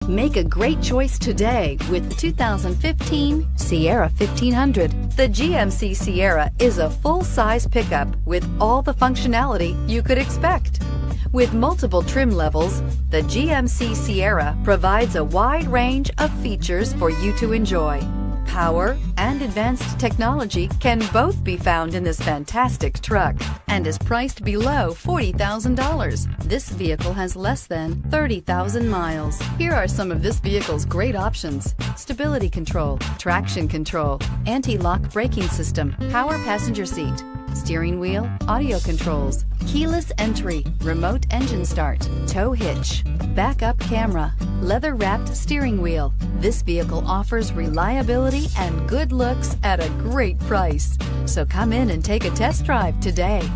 Make a great choice today with the 2015 Sierra 1500. The GMC Sierra is a full-size pickup with all the functionality you could expect. With multiple trim levels, the GMC Sierra provides a wide range of features for you to enjoy. Power and advanced technology can both be found in this fantastic truck and is priced below $40,000. This vehicle has less than 30,000 miles. Here are some of this vehicle's great options: stability control, traction control, anti-lock braking system, power passenger seat, steering wheel audio controls, keyless entry, remote engine start, tow hitch, backup camera, leather-wrapped steering wheel. This vehicle offers reliability and good looks at a great price. So come in and take a test drive today.